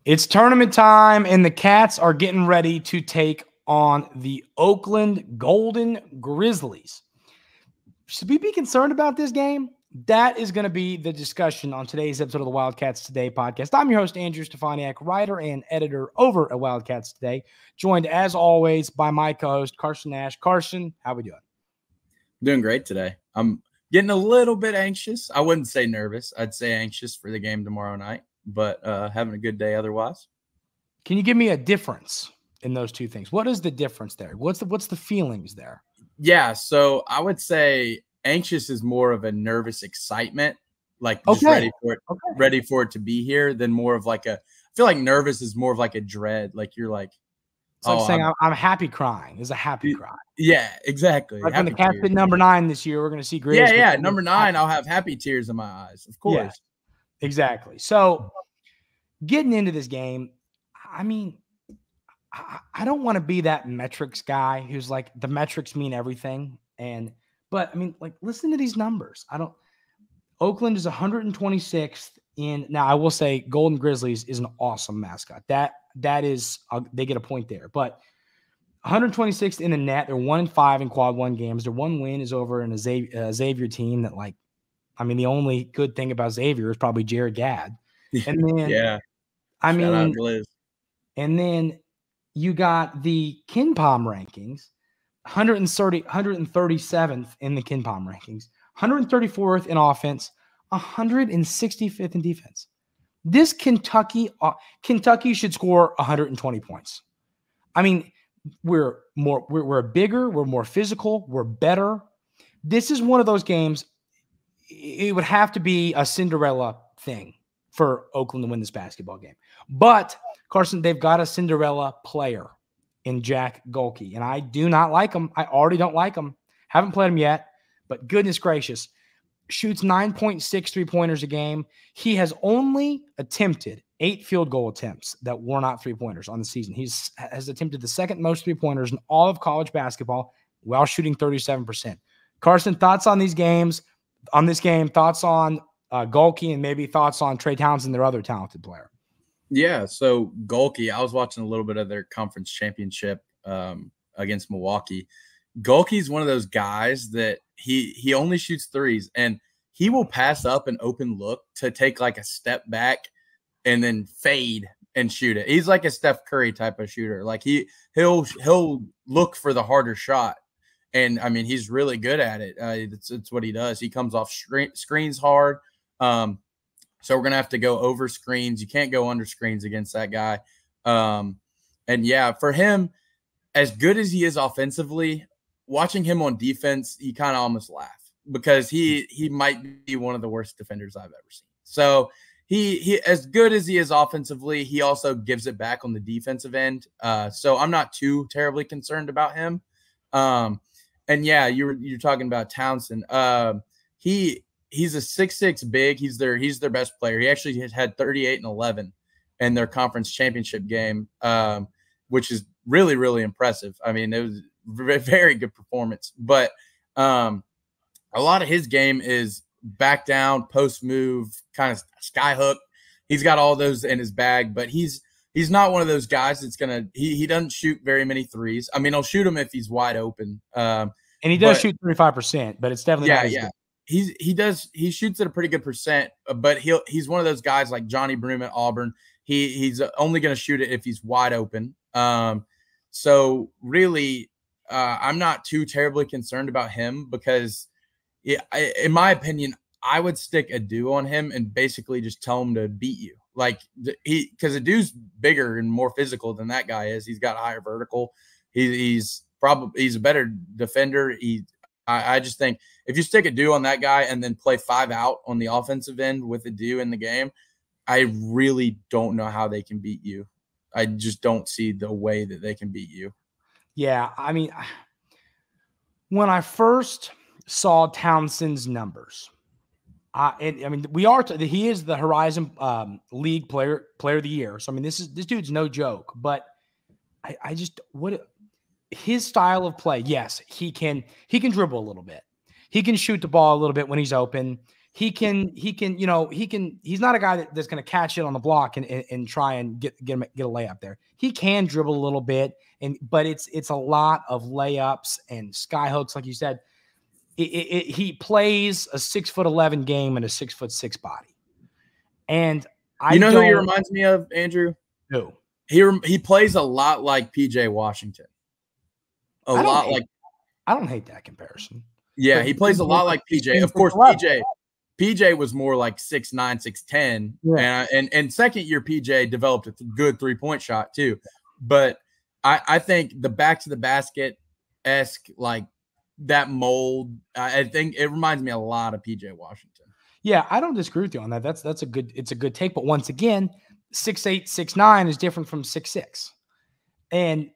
It's tournament time, and the Cats are getting ready to take on the Oakland Golden Grizzlies. Should we be concerned about this game? That is going to be the discussion on today's episode of the Wildcats Today podcast. I'm your host, Andrew Stefaniak, writer and editor over at Wildcats Today, joined as always by my co-host, Carson Nash. Carson, how we doing? Doing great today. I'm getting a little bit anxious. I wouldn't say nervous. I'd say anxious for the game tomorrow night, but having a good day otherwise. Can you give me a difference in those two things? What is the difference there? What's the feelings there? Yeah, so I would say anxious is more of a nervous excitement, like just ready for it to be here, than more of like I feel like nervous is more of like a dread. Like you're like, it's like saying I'm happy crying. It's a happy cry. Yeah, exactly. Like when the Cats did number 9 this year, we're going to see Grizz. Yeah, number 9. I'll have happy tears in my eyes, of course. Yeah, exactly. So getting into this game, I mean, I don't want to be that metrics guy who's like the metrics mean everything. But I mean, like, listen to these numbers. Oakland is 126th in. Now, I will say Golden Grizzlies is an awesome mascot. That is, they get a point there. But 126th in the net. They're 1-5 in quad one games. Their one win is over in a Xavier team that, like, I mean, the only good thing about Xavier is probably Jared Gadd. And then, yeah, and then you got the KenPom rankings. 137th in the KenPom rankings, 134th in offense, 165th in defense. This Kentucky should score 120 points. I mean, we're bigger, we're more physical, we're better. This is one of those games. It would have to be a Cinderella thing for Oakland to win this basketball game. But Carson, they've got a Cinderella player in Jack Gohlke, and I do not like him. I already don't like him. Haven't played him yet, but goodness gracious, shoots 9.6 three-pointers a game. He has only attempted 8 field goal attempts that were not three-pointers on the season. He has attempted the second most three-pointers in all of college basketball while shooting 37%. Carson, thoughts on these games, on this game, thoughts on Gohlke, and maybe thoughts on Trey Townsend, their other talented player. Yeah, so Gohlke, I was watching a little bit of their conference championship against Milwaukee. Gohlke's one of those guys that he only shoots threes, and he will pass up an open look to take like a step back and then fade and shoot it. He's like a Steph Curry type of shooter. Like he'll look for the harder shot, and I mean he's really good at it. It's what he does. He comes off screens hard. So we're going to have to go over screens. You can't go under screens against that guy. And, yeah, for him, as good as he is offensively, watching him on defense, you kind of almost laugh because he might be one of the worst defenders I've ever seen. So he as good as he is offensively, he also gives it back on the defensive end. So I'm not too terribly concerned about him. And, yeah, you're talking about Townsend. He's a 6'6" big. He's their best player. He actually had 38 and 11 in their conference championship game, which is really, really impressive. I mean, it was a very good performance. But a lot of his game is back down, post move, kind of sky hook. He's got all those in his bag, but he's not one of those guys that's gonna. He doesn't shoot very many threes. I mean, he'll shoot them if he's wide open. And he does shoot 35%, but it's definitely not as good. He shoots at a pretty good percent, but he's one of those guys like Johnny Broome at Auburn. He's only going to shoot it if he's wide open. So really, I'm not too terribly concerned about him because, in my opinion, I would stick Adou on him and basically just tell him to beat you. Like because Adou's bigger and more physical than that guy is. He's got higher vertical. He's a better defender. I just think if you stick Adou on that guy and then play 5 out on the offensive end with Adou in the game, I really don't know how they can beat you. I just don't see the way that they can beat you. Yeah, I mean, when I first saw Townsend's numbers, he is the Horizon League player of the year. So I mean, this dude's no joke. But his style of play, yes, he can dribble a little bit. He can shoot the ball a little bit when he's open. he's not a guy that's going to catch it on the block and try and get a layup there. He can dribble a little bit, but it's a lot of layups and sky hooks, like you said. He plays a 6'11" game and a 6'6" body. And who he reminds me of, Andrew? Who? He plays a lot like PJ Washington. I don't hate that comparison. Yeah, he plays a lot like PJ. Of course, PJ was more like 6'9", 6'10". Yeah. And second year PJ developed a good 3-point shot too. But I think the back to the basket-esque, like that mold, I think it reminds me a lot of PJ Washington. Yeah, I don't disagree with you on that. It's a good take. But once again, 6'8", 6'9" is different from 6'6". And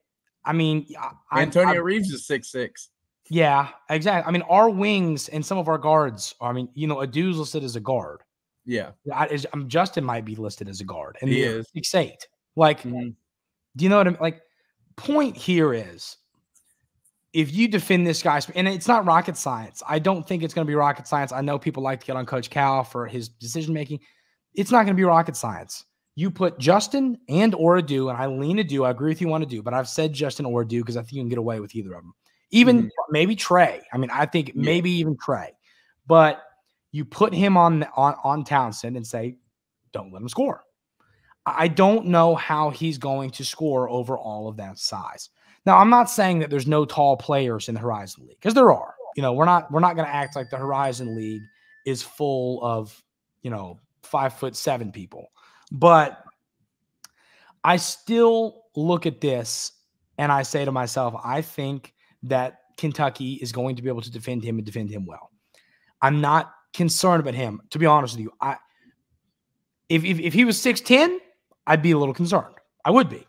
I mean, Antonio Reeves is 6'6". Yeah, exactly. I mean, our wings and some of our guards. Adou's listed as a guard. Yeah, Justin might be listed as a guard, and he is 6'8". Like, do you know what I mean? Like, point here is, if you defend this guy, and it's not rocket science. I don't think it's going to be rocket science. I know people like to get on Coach Cal for his decision making. It's not going to be rocket science. You put Justin or Adou, and I lean Adou. I agree with you on Adou, but I've said Justin or Adou because I think you can get away with either of them. Even maybe Trey. I mean, I think maybe even Trey. But you put him on Townsend and say, don't let him score. I don't know how he's going to score over all of that size. Now, I'm not saying that there's no tall players in the Horizon League, because there are. We're not going to act like the Horizon League is full of 5'7" people. But I still look at this and I say to myself, I think that Kentucky is going to be able to defend him and defend him well. I'm not concerned about him, to be honest with you. If he was 6'10", I'd be a little concerned. I would be.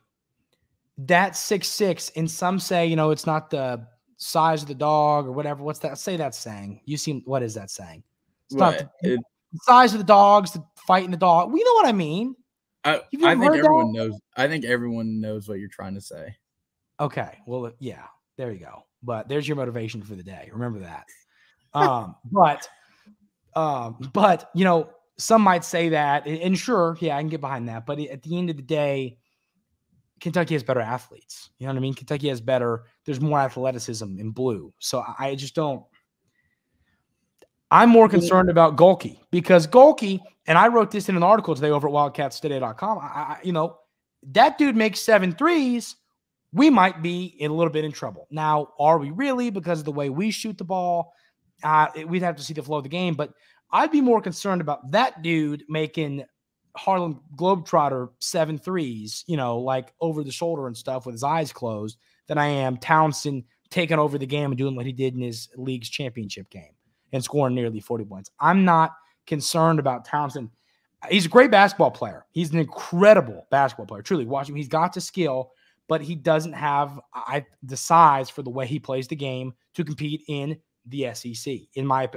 That 6'6", and some say, it's not the size of the dog or whatever. What's that? Say that saying. What is that saying? It's not the size of the dogs, the fighting the dog. We know what I mean. I think everyone knows. I think everyone knows what you're trying to say. Okay. Well, yeah, there you go. But there's your motivation for the day. Remember that. But some might say that, and sure, yeah, I can get behind that. But at the end of the day, Kentucky has better athletes. You know what I mean? Kentucky has there's more athleticism in blue. So I just don't. I'm more concerned about Gohlke, because Gohlke, and I wrote this in an article today over at wildcatstoday.com. That dude makes 7 threes. We might be in a little bit in trouble. Now, are we really? Because of the way we shoot the ball, we'd have to see the flow of the game. But I'd be more concerned about that dude making Harlem Globetrotter 7 threes, like over the shoulder and stuff with his eyes closed, than I am Townsend taking over the game and doing what he did in his league's championship game and scoring nearly 40 points. I'm not concerned about Townsend. He's a great basketball player. He's an incredible basketball player. Truly, watch him. He's got the skill, but he doesn't have the size for the way he plays the game to compete in the SEC,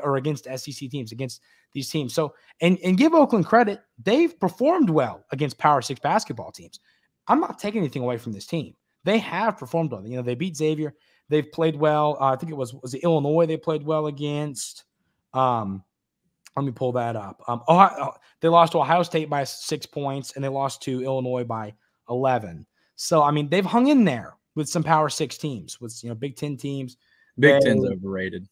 or against SEC teams, against these teams. So, and give Oakland credit, they've performed well against Power 6 basketball teams. I'm not taking anything away from this team. They have performed well. They beat Xavier. They've played well. I think it was it Illinois they played well against. Let me pull that up. They lost to Ohio State by 6 points, and they lost to Illinois by 11. So, I mean, they've hung in there with some Power 6 teams, with Big Ten teams. Big Ten's overrated.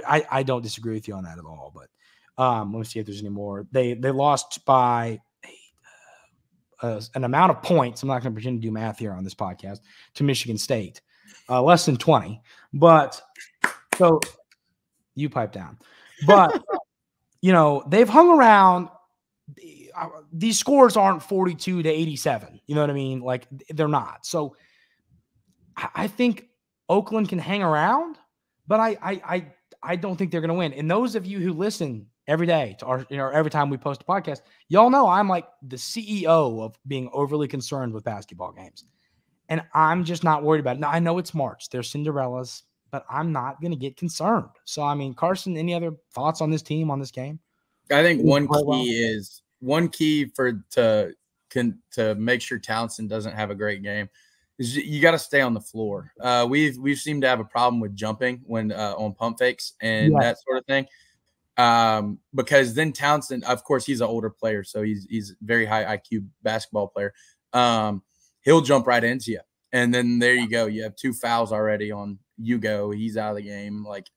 I don't disagree with you on that at all. But let me see if there's any more. They lost by an amount of points. I'm not going to pretend to do math here on this podcast, to Michigan State, less than 20. But so you pipe down. But they've hung around. These scores aren't 42 to 87. You know what I mean? Like, they're not. So I think Oakland can hang around, but I don't think they're going to win. And those of you who listen every day to our, every time we post a podcast, y'all know I'm like the CEO of being overly concerned with basketball games. And I'm just not worried about it. Now, I know it's March. They're Cinderellas, but I'm not going to get concerned. So, I mean, Carson, any other thoughts on this team, on this game? I think one key to make sure Townsend doesn't have a great game is you got to stay on the floor. We've seemed to have a problem with jumping when on pump fakes and that sort of thing. Because then Townsend, of course, he's an older player, so he's very high IQ basketball player. He'll jump right into you, and then there you go. You have 2 fouls already on Hugo. He's out of the game. Like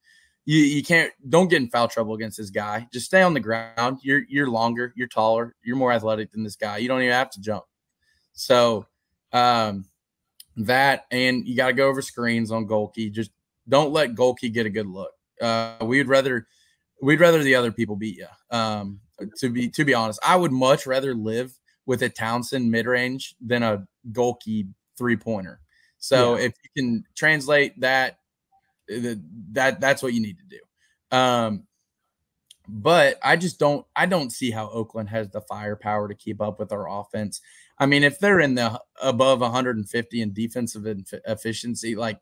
you don't get in foul trouble against this guy. Just stay on the ground. You're longer, you're taller, you're more athletic than this guy. You don't even have to jump. So that, and you got to go over screens on Gohlke. Just don't let Gohlke get a good look. We'd rather the other people beat you. To be honest, I would much rather live with a Townsend mid-range than a Gohlke 3-pointer. So if you can translate that, that's what you need to do. But I don't see how Oakland has the firepower to keep up with our offense. I mean, if they're in the above 150 in defensive efficiency, like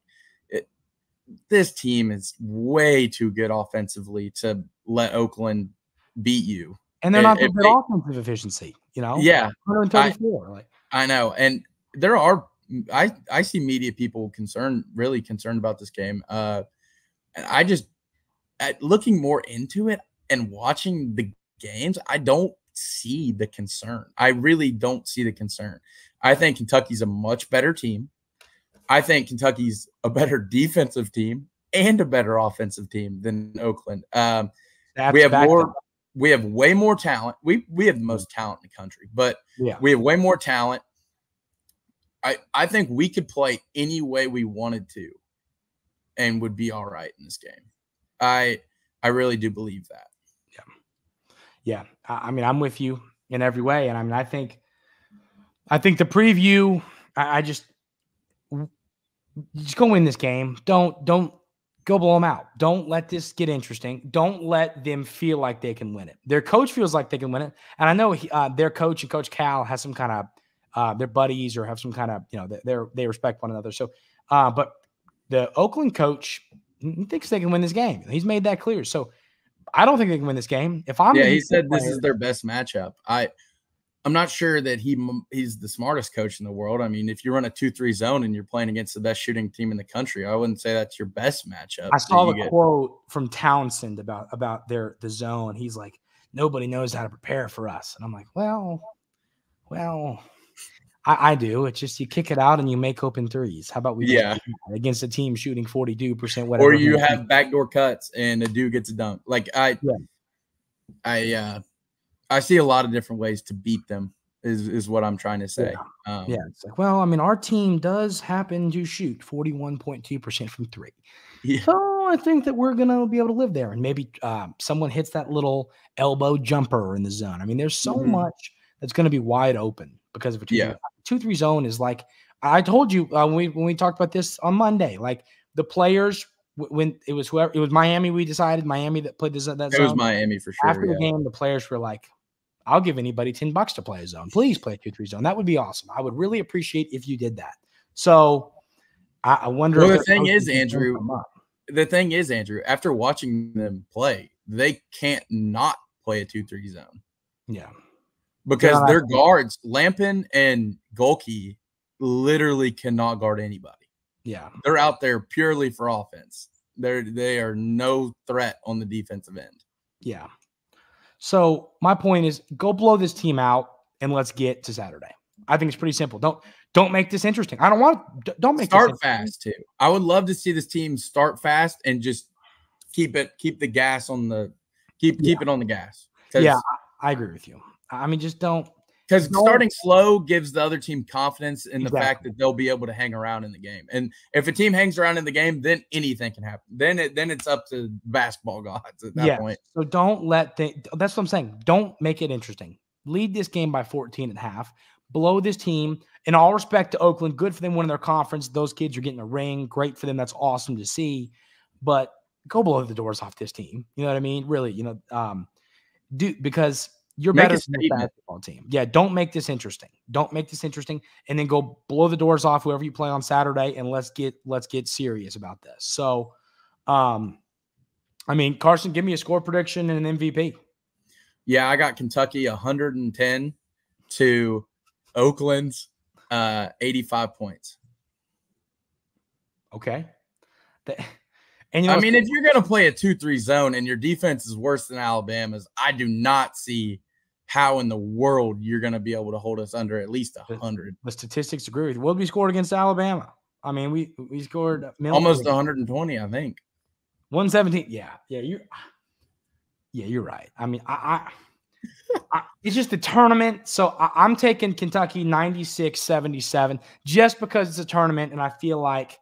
this team is way too good offensively to let Oakland beat you. And they're not the good offensive efficiency, you know? Yeah. 134. I know. And there are I see media people really concerned about this game. And I just looking more into it and watching the games, I don't see the concern. I really don't see the concern. I think Kentucky's a much better team. I think Kentucky's a better defensive team and a better offensive team than Oakland. We have way more talent. We have the most talent in the country, but we have way more talent. I think we could play any way we wanted to and would be all right in this game. I really do believe that. Yeah. I mean, I'm with you in every way. And I mean, I think the preview, I just go win this game. Don't go blow them out. Don't let this get interesting. Don't let them feel like they can win it. Their coach feels like they can win it. And I know their coach and Coach Cal has some kind of they're buddies or have some kind of, you know, they respect one another. So, but the Oakland coach thinks they can win this game. He's made that clear. So I don't think they can win this game. He said this is their best matchup. I'm not sure that he's the smartest coach in the world. I mean, if you run a 2-3 zone and you're playing against the best shooting team in the country, I wouldn't say that's your best matchup. I saw the quote from Townsend about the zone. He's like, nobody knows how to prepare for us. And I'm like, well, I do. It's just you kick it out and you make open threes. How about we do against a team shooting 42%, whatever. Or you have backdoor cuts and a dude gets a dunk. Like I see a lot of different ways to beat them is what I'm trying to say. It's like, well, I mean, our team does happen to shoot 41.2% from 3. Yeah. So I think that we're going to be able to live there. And maybe someone hits that little elbow jumper in the zone. I mean, there's so much that's going to be wide open because of a 2-3 zone is like, I told you when we talked about this on Monday, like the players, when it was Miami, we decided Miami that played that zone. It was Miami for sure. After the game, the players were like, I'll give anybody $10 to play a zone. Please play a 2-3 zone. That would be awesome. I would really appreciate if you did that. So I wonder. Well, the thing is, Andrew, after watching them play, they can't not play a 2-3 zone. Yeah. Because their guards, Lampin and Gohlke, literally cannot guard anybody. Yeah. They're out there purely for offense. They are no threat on the defensive end. Yeah. So my point is, go blow this team out and let's get to Saturday. I think it's pretty simple. Don't make this interesting. Don't make start fast too. I would love to see this team start fast and just keep the gas on the keep it on the gas. Yeah, I agree with you. I mean, just don't. Because starting slow gives the other team confidence in the fact that they'll be able to hang around in the game. And if a team hangs around in the game, then anything can happen. Then it's up to basketball gods at that point. So don't let that's what I'm saying. Don't make it interesting. Lead this game by 14.5. Blow this team. In all respect to Oakland, good for them winning their conference. Those kids are getting a ring. Great for them. That's awesome to see. But go blow the doors off this team. You know what I mean? Really, because you're better than the basketball team. Yeah, don't make this interesting. Don't make this interesting, and then go blow the doors off whoever you play on Saturday, and let's get serious about this. So, I mean, Carson, give me a score prediction and an MVP. Yeah, I got Kentucky 110 to Oakland's 85 points. Okay. And I mean, if you're going to play a 2-3 zone and your defense is worse than Alabama's, I do not see how in the world you're going to be able to hold us under at least 100. The statistics agree with you. What did we scored against Alabama? I mean, we scored almost 120, I think. 117. Yeah, you're right. I mean, it's just the tournament. So I'm taking Kentucky 96-77 just because it's a tournament, and I feel like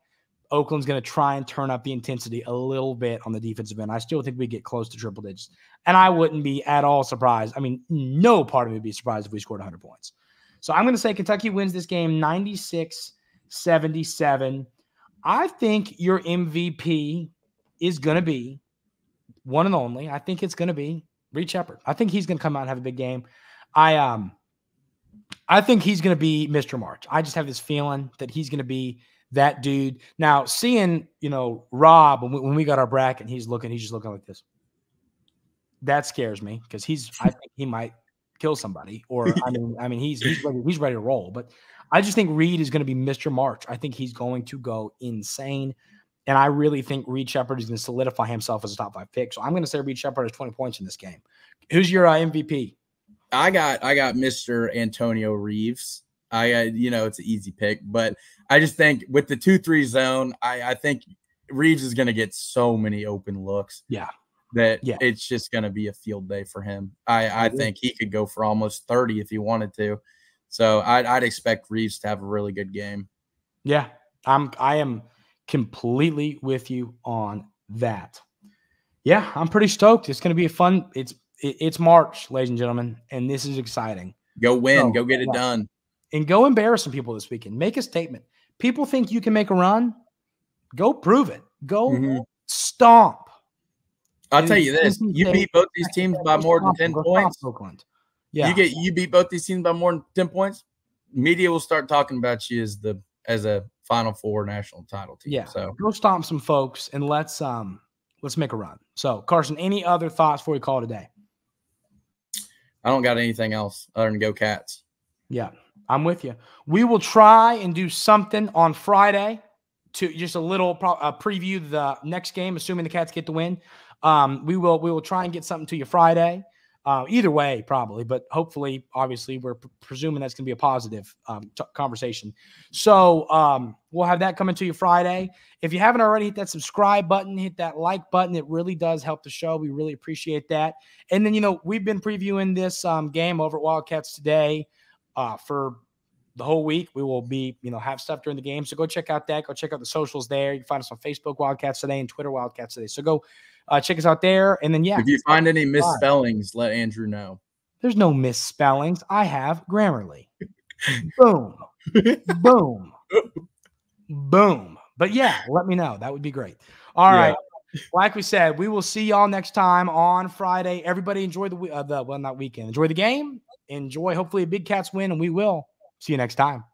Oakland's going to try and turn up the intensity a little bit on the defensive end. I still think we get close to triple digits, and I wouldn't be at all surprised. I mean, no part of me would be surprised if we scored 100 points. So I'm going to say Kentucky wins this game 96-77. I think your MVP is going to be one and only. I think it's going to be Reed Sheppard. I think he's going to come out and have a big game. I think he's going to be Mr. March. I just have this feeling that he's going to be that dude. Now, seeing, Rob, when we got our bracket, he's just looking like this. That scares me because I think he might kill somebody, or I mean, he's ready to roll. But I just think Reed is going to be Mr. March. I think he's going to go insane. And I really think Reed Sheppard is going to solidify himself as a top 5 pick. So I'm going to say Reed Sheppard has 20 points in this game. Who's your MVP? I got Mr. Antonio Reeves. It's an easy pick, but I just think with the 2-3 zone, I think Reeves is going to get so many open looks. Yeah. It's just going to be a field day for him. I think he could go for almost 30 if he wanted to. So I'd expect Reeves to have a really good game. Yeah. I am completely with you on that. Yeah, I'm pretty stoked. It's going to be a fun. It's March, ladies and gentlemen, and this is exciting. Go win. Go get it done. And go embarrass some people this weekend. Make a statement. People think you can make a run. Go prove it. Go stomp. I'll tell you this. You beat both these teams by more than 10 points. Oakland. Yeah. You beat both these teams by more than 10 points. Media will start talking about you as a Final Four national title team. Yeah. So go stomp some folks and let's make a run. So Carson, any other thoughts before we call today? I don't got anything else other than go Cats. Yeah, I'm with you. We will try and do something on Friday to just a little preview the next game, assuming the Cats get the win. We will try and get something to you Friday. Either way, probably, but hopefully, obviously, we're presuming that's going to be a positive conversation. So we'll have that coming to you Friday. If you haven't already, hit that subscribe button, hit that like button. It really does help the show. We really appreciate that. And then, we've been previewing this game over at Wildcats today for the whole week. We will be, have stuff during the game. So go check out that. Go check out the socials there. You can find us on Facebook Wildcats Today and Twitter Wildcats Today. So go check us out there. And then, if you find any misspellings, let Andrew know. There's no misspellings. I have Grammarly. Boom. Boom. Boom. But yeah, let me know. That would be great. All right. Like we said, we will see y'all next time on Friday. Everybody enjoy not weekend. Enjoy the game. Enjoy hopefully a big Cats win, and we will see you next time.